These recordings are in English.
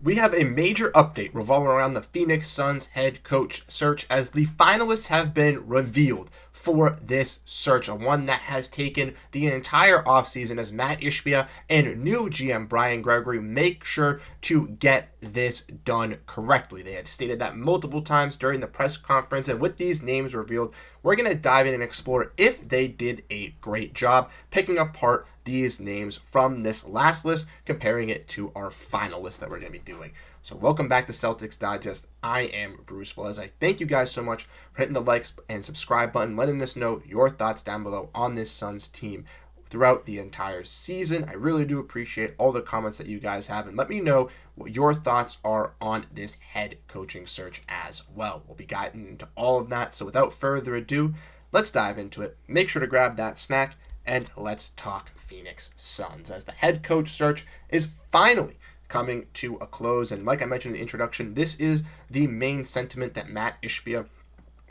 We have a major update revolving around the Phoenix Suns head coach search as the finalists have been revealed for this search, a one that has taken the entire offseason as Matt Ishbia and new GM Brian Gregory make sure to get this done correctly. They have stated that multiple times during the press conference, and with these names revealed, we're going to dive in and explore if they did a great job picking apart these names from this last list, comparing it to our final list that we're going to be doing. So welcome back to Celtics Digest. I am Bruce Veliz. I thank you guys so much for hitting the likes and subscribe button, letting us know your thoughts down below on this Suns team throughout the entire season. I really do appreciate all the comments that you guys have, and let me know what your thoughts are on this head coaching search as well. We'll be getting into all of that, so without further ado, let's dive into it. Make sure to grab that snack, and let's talk Phoenix Suns, as the head coach search is finally coming to a close. And like I mentioned in the introduction, this is the main sentiment that Matt Ishbia,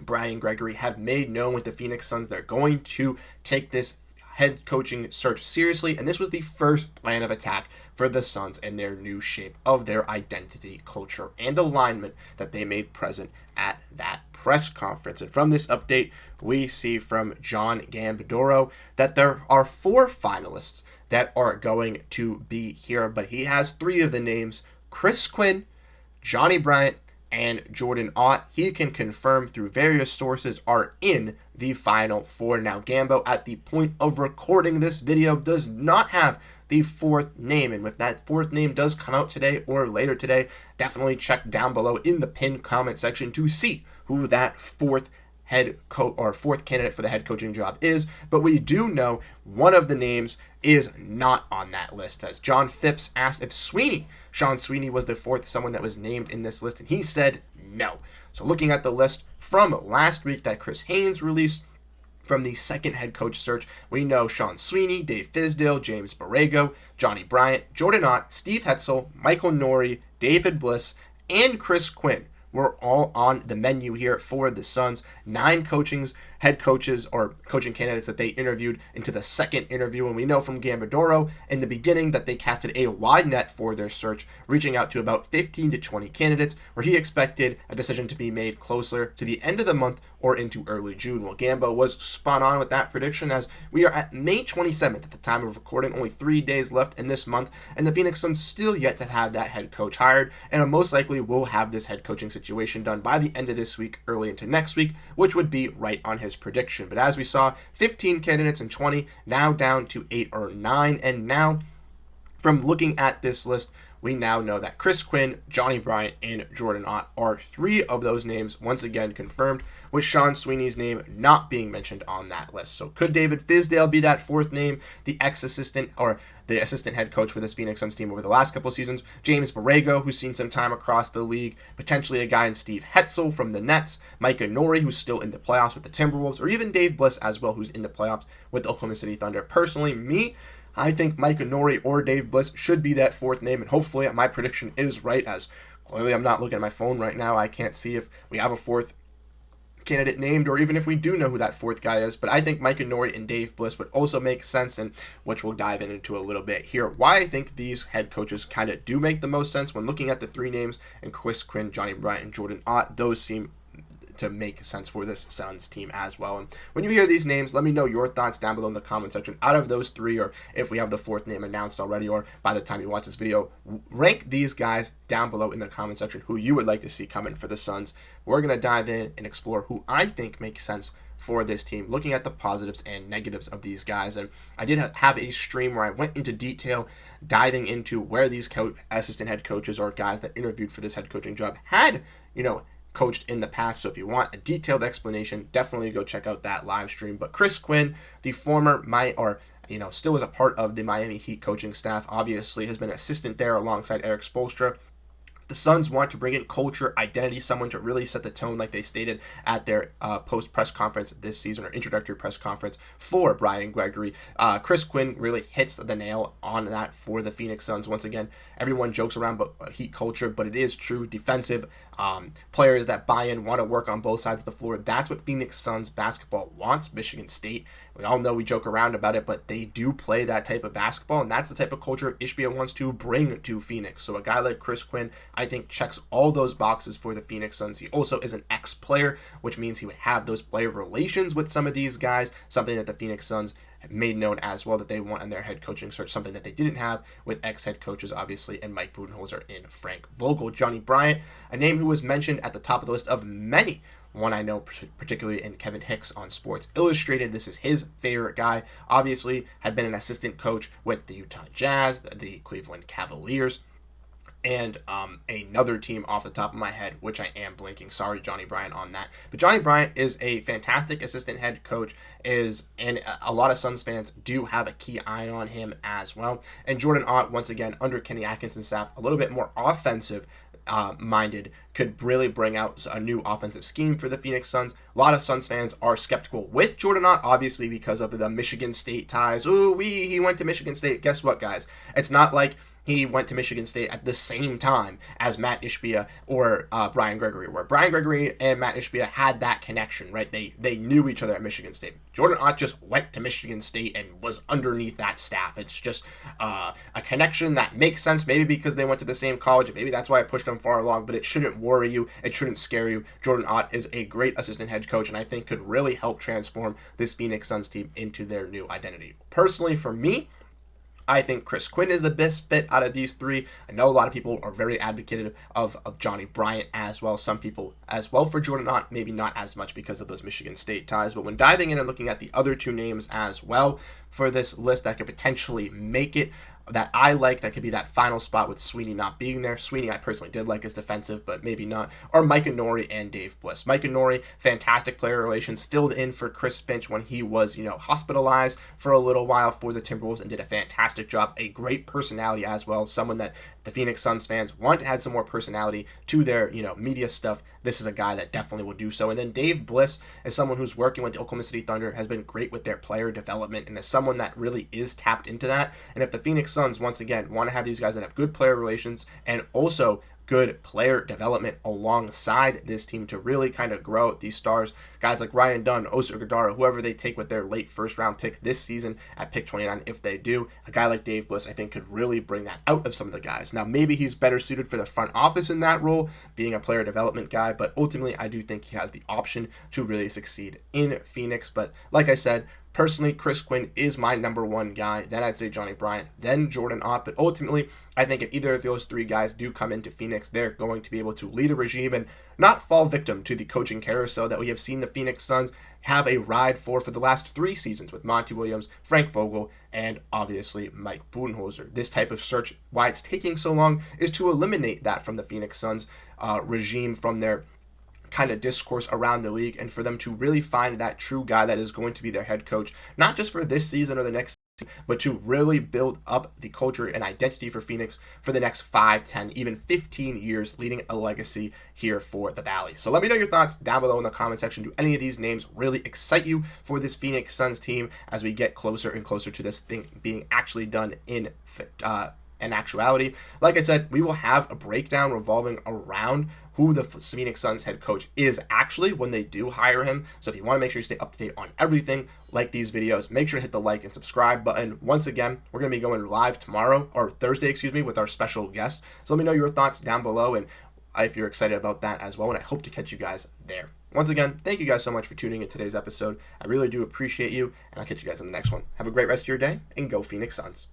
Brian Gregory have made known with the Phoenix Suns. They're going to take this head coaching search seriously, and this was the first plan of attack for the Suns and their new shape of their identity, culture, and alignment that they made present at that press conference. And from this update, we see from John Gambadoro that there are 4 finalists that are going to be here, but he has 3 of the names: Chris Quinn, Johnny Bryant, and Jordan Ott. He can confirm through various sources are in the final 4. Now, Gambo, at the point of recording this video, does not have the 4th name, and if that 4th name does come out today or later today, definitely check down below in the pinned comment section to see who that 4th head coach or 4th candidate for the head coaching job is. But we do know one of the names is not on that list, as John Phipps asked if Sean Sweeney was the 4th someone that was named in this list, and he said no. So looking at the list from last week that Chris Haynes released from the second head coach search, we know Sean Sweeney, Dave Fizdale, James Borrego, Johnny Bryant, Jordan Ott, Steve Hetzel, Michael Norrie, David Bliss, and Chris Quinn were all on the menu here for the Suns. 9 head coaches or coaching candidates that they interviewed into the second interview. And we know from Gambadoro in the beginning that they casted a wide net for their search, reaching out to about 15 to 20 candidates, where he expected a decision to be made closer to the end of the month or into early June. Well, Gambo was spot on with that prediction, as we are at May 27th at the time of recording, only 3 days left in this month, and the Phoenix Suns still yet to have that head coach hired, and most likely will have this head coaching situation done by the end of this week, early into next week, which would be right on his prediction. But as we saw, 15 candidates and 20, now down to 8 or 9, and now from looking at this list, we now know that Chris Quinn, Johnny Bryant, and Jordan Ott are 3 of those names once again confirmed, with Sean Sweeney's name not being mentioned on that list. So could David Fizdale be that 4th name, the ex-assistant or the assistant head coach for this Phoenix Suns team over the last couple seasons? James Borrego, who's seen some time across the league, potentially a guy in Steve Hetzel from the Nets, Micah Norrie, who's still in the playoffs with the Timberwolves, or even Dave Bliss as well, who's in the playoffs with the Oklahoma City Thunder. Personally, I think Micah Norrie or Dave Bliss should be that 4th name, and hopefully my prediction is right, as clearly I'm not looking at my phone right now. I can't see if we have a 4th candidate named, or even if we do know who that 4th guy is. But I think Micah Norrie and Dave Bliss would also make sense, and which we'll dive into a little bit here. Why I think these head coaches kind of do make the most sense when looking at the 3 names, and Chris Quinn, Johnny Bryant, and Jordan Ott, those seem to make sense for this Suns team as well. And when you hear these names, let me know your thoughts down below in the comment section. Out of those 3, or if we have the 4th name announced already, or by the time you watch this video, rank these guys down below in the comment section who you would like to see coming for the Suns. We're going to dive in and explore who I think makes sense for this team, looking at the positives and negatives of these guys. And I did have a stream where I went into detail diving into where these assistant head coaches or guys that interviewed for this head coaching job had, coached in the past. So if you want a detailed explanation, definitely go check out that live stream. But Chris Quinn, the former still is a part of the Miami Heat coaching staff, obviously has been an assistant there alongside Eric Spoelstra. The Suns want to bring in culture, identity, someone to really set the tone, like they stated at their post-press conference this season, or introductory press conference for Brian Gregory. Chris Quinn really hits the nail on that for the Phoenix Suns. Once again, everyone jokes around about Heat culture, but it is true. Defensive players that buy in, want to work on both sides of the floor. That's what Phoenix Suns basketball wants. Michigan State We all know we joke around about it, but they do play that type of basketball, and that's the type of culture Ishbia wants to bring to Phoenix. So a guy like Chris Quinn, I think, checks all those boxes for the Phoenix Suns. He also is an ex-player, which means he would have those player relations with some of these guys, something that the Phoenix Suns have made known as well that they want in their head coaching search, something that they didn't have with ex-head coaches, obviously, and Mike Budenholzer and Frank Vogel. Johnny Bryant, a name who was mentioned at the top of the list of many, one I know particularly in Kevin Hicks on Sports Illustrated. This is his favorite guy. Obviously, had been an assistant coach with the Utah Jazz, the Cleveland Cavaliers, and another team off the top of my head, which I am blanking. Sorry, Johnny Bryant, on that. But Johnny Bryant is a fantastic assistant head coach, and a lot of Suns fans do have a key eye on him as well. And Jordan Ott, once again, under Kenny Atkinson's staff, a little bit more offensive minded, could really bring out a new offensive scheme for the Phoenix Suns. A lot of Suns fans are skeptical with Jordan Ott, obviously because of the Michigan State ties. He went to Michigan State. Guess what, guys? It's not like he went to Michigan State at the same time as Matt Ishbia or Brian Gregory, where Brian Gregory and Matt Ishbia had that connection, right? They knew each other at Michigan State. Jordan Ott just went to Michigan State and was underneath that staff. It's just a connection that makes sense, maybe because they went to the same college, and maybe that's why it pushed them far along, but it shouldn't worry you. It shouldn't scare you. Jordan Ott is a great assistant head coach, and I think could really help transform this Phoenix Suns team into their new identity. Personally, for me, I think Chris Quinn is the best fit out of these three. I know a lot of people are very advocative of Johnny Bryant as well. Some people as well for Jordan Ott, maybe not as much because of those Michigan State ties. But when diving in and looking at the other two names as well for this list that could potentially make it, that I like, that could be that final spot with Sweeney not being there. Sweeney I personally did like as defensive, but maybe not. Or Mike Nori and Dave Bliss. Mike Nori, fantastic player relations, filled in for Chris Finch when he was, hospitalized for a little while for the Timberwolves and did a fantastic job. A great personality as well. Someone that the Phoenix Suns fans want to add some more personality to their, media stuff. This is a guy that definitely will do so. And then Dave Bliss is someone who's working with the Oklahoma City Thunder, has been great with their player development, and is someone that really is tapped into that. And if the Phoenix Suns, once again, want to have these guys that have good player relations and also good player development alongside this team to really kind of grow these stars, guys like Ryan Dunn, Oser Gadara, whoever they take with their late first round pick this season at pick 29, if they do, a guy like Dave Bliss I think could really bring that out of some of the guys. Now maybe he's better suited for the front office in that role, being a player development guy, but ultimately I do think he has the option to really succeed in Phoenix. But like I said, personally, Chris Quinn is my number one guy. Then I'd say Johnny Bryant, then Jordan Ott. But ultimately, I think if either of those three guys do come into Phoenix, they're going to be able to lead a regime and not fall victim to the coaching carousel that we have seen the Phoenix Suns have a ride for the last 3 seasons with Monty Williams, Frank Vogel, and obviously Mike Budenholzer. This type of search, why it's taking so long, is to eliminate that from the Phoenix Suns regime, from their kind of discourse around the league, and for them to really find that true guy that is going to be their head coach, not just for this season or the next season, but to really build up the culture and identity for Phoenix for the next 5, 10, even 15 years, leading a legacy here for the Valley. So let me know your thoughts down below in the comment section. Do any of these names really excite you for this Phoenix Suns team as we get closer and closer to this thing being actually done in actuality? Like I said, we will have a breakdown revolving around who the Phoenix Suns head coach is actually when they do hire him. So if you want to make sure you stay up to date on everything, like these videos, make sure to hit the like and subscribe button. Once again, we're going to be going live tomorrow, or Thursday, with our special guest. So let me know your thoughts down below and if you're excited about that as well, and I hope to catch you guys there. Once again, thank you guys so much for tuning in today's episode. I really do appreciate you, and I'll catch you guys in the next one. Have a great rest of your day, and go Phoenix Suns.